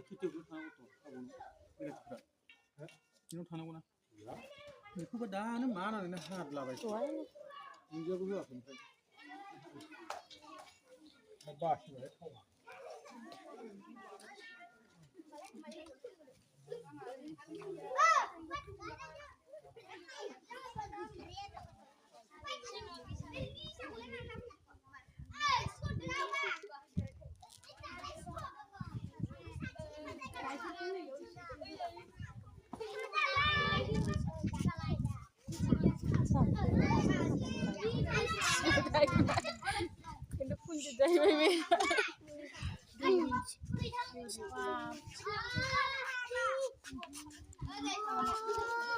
खेथियावबो थानांगौ बेलेगफ्रा बेनाव थानांगौ ना बेखौबो दानो मा होननानै हादलाबाय दुन्दियाबो होआखै ओमफ्राय Kena pun je dah baby. Wow.